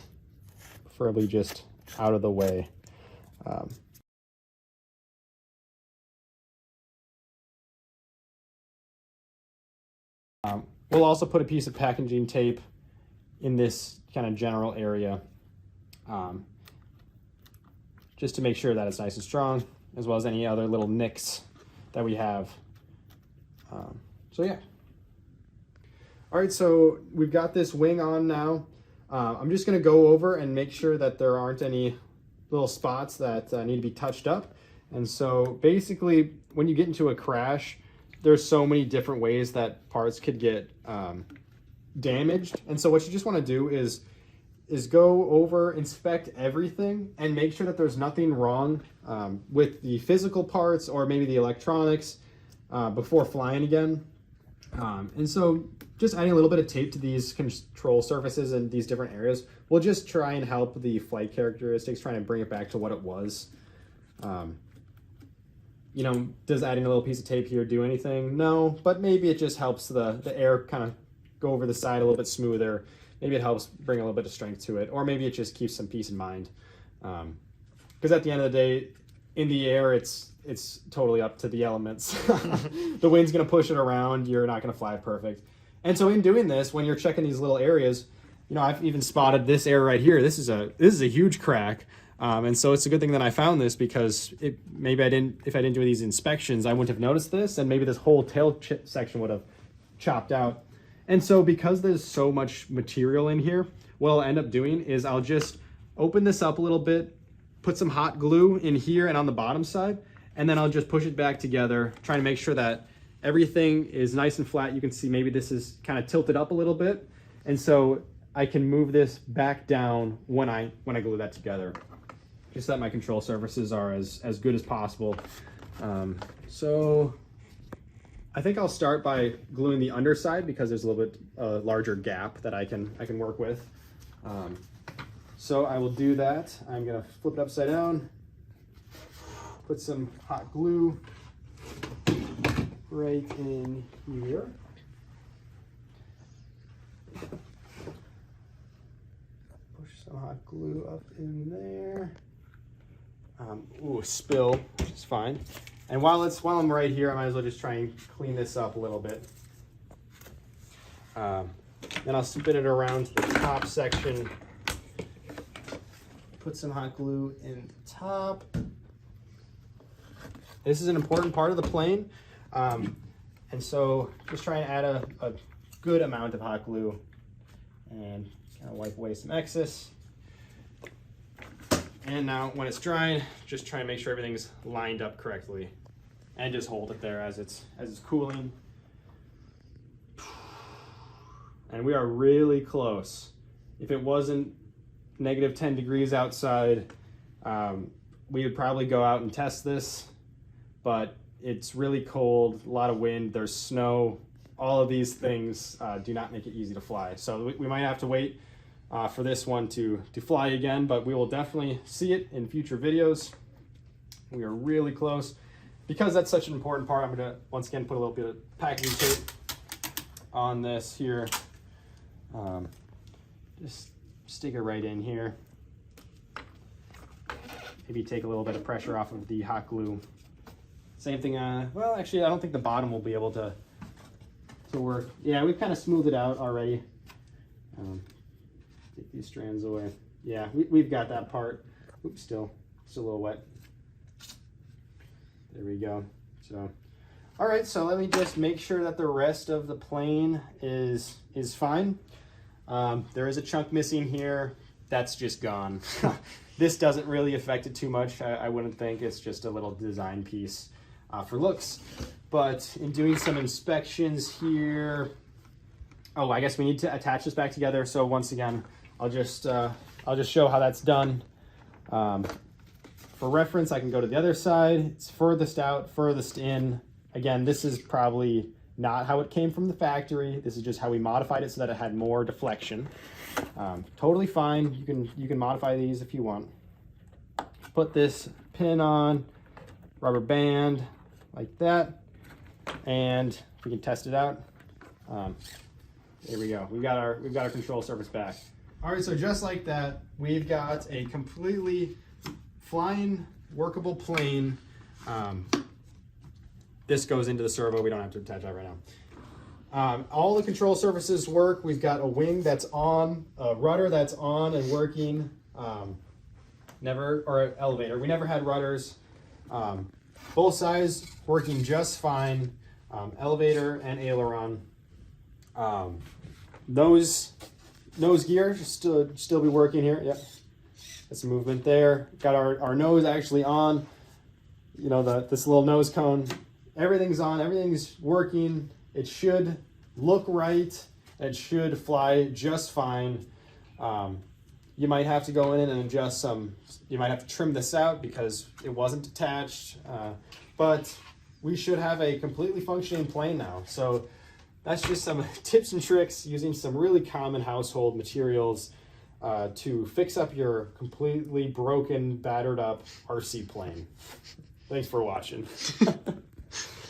C: preferably just out of the way. We'll also put a piece of packaging tape in this kind of general area, just to make sure that it's nice and strong, as well as any other little nicks that we have. So yeah. All right, so we've got this wing on now. I'm just gonna go over and make sure that there aren't any little spots that need to be touched up. And so basically, when you get into a crash, there's so many different ways that parts could get damaged. And so what you just want to do is go over, inspect everything, and make sure that there's nothing wrong with the physical parts or maybe the electronics before flying again. And so just adding a little bit of tape to these control surfaces and these different areas will just try and help the flight characteristics, trying to bring it back to what it was. You know, does adding a little piece of tape here do anything? No, but maybe it just helps the air kind of go over the side a little bit smoother. Maybe it helps bring a little bit of strength to it, or maybe it just keeps some peace in mind. Because at the end of the day, in the air, it's totally up to the elements. The wind's gonna push it around, you're not gonna fly perfect. And so in doing this, when you're checking these little areas, you know, I've even spotted this area right here. This is a huge crack. And so it's a good thing that I found this, because if I didn't do these inspections, I wouldn't have noticed this, and maybe this whole tail section would have chopped out. And so because there's so much material in here, what I'll end up doing is I'll just open this up a little bit, put some hot glue in here and on the bottom side, and then I'll just push it back together, trying to make sure that everything is nice and flat. You can see maybe this is kind of tilted up a little bit, and so I can move this back down when I glue that together, just so that my control surfaces are as good as possible. So I think I'll start by gluing the underside, because there's a little bit larger gap that I can work with. So I will do that. I'm gonna flip it upside down, put some hot glue right in here. Push some hot glue up in there. Ooh, spill, which is fine. And while I'm right here, I might as well just try and clean this up a little bit. Then I'll spin it around to the top section. Put some hot glue in the top. This is an important part of the plane. And so just try and add a good amount of hot glue and kind of wipe away some excess. And now when it's drying, just try and make sure everything's lined up correctly and just hold it there as it's cooling. And we are really close. If it wasn't negative 10 degrees outside, we would probably go out and test this, but it's really cold, a lot of wind, there's snow. All of these things do not make it easy to fly. So we might have to wait for this one to fly again, but we will definitely see it in future videos. We are really close. Because that's such an important part, I'm gonna once again put a little bit of packaging tape on this here. Just stick it right in here. Maybe take a little bit of pressure off of the hot glue. Same thing, well, actually, I don't think the bottom will be able to work. Yeah, we've kind of smoothed it out already. Take these strands away. Yeah, we've got that part. Oops, still a little wet. There we go. So, all right, so let me just make sure that the rest of the plane is fine. There is a chunk missing here. That's just gone. This doesn't really affect it too much, I wouldn't think. It's just a little design piece for looks. But in doing some inspections here, oh, I guess we need to attach this back together. So once again, I'll just show how that's done. For reference, I can go to the other side. It's furthest out, furthest in. Again, this is probably not how it came from the factory. This is just how we modified it so that it had more deflection. Totally fine. You can modify these if you want. Put this pin on, rubber band like that, and we can test it out. There we go. We've got our control surface back. All right, so just like that, we've got a completely flying, workable plane. This goes into the servo. We don't have to attach that right now. All the control surfaces work. We've got a wing that's on, a rudder that's on and working. Or an elevator. We never had rudders. Both sides working just fine. Elevator and aileron. Nose gear should still be working here. Yep. That's some movement there. Got our nose actually on. You know, this little nose cone. Everything's on. Everything's working. It should look right. It should fly just fine. You might have to go in and adjust some. You might have to trim this out because it wasn't attached. But we should have a completely functioning plane now. So that's just some tips and tricks using some really common household materials to fix up your completely broken, battered up RC plane. Thanks for watching.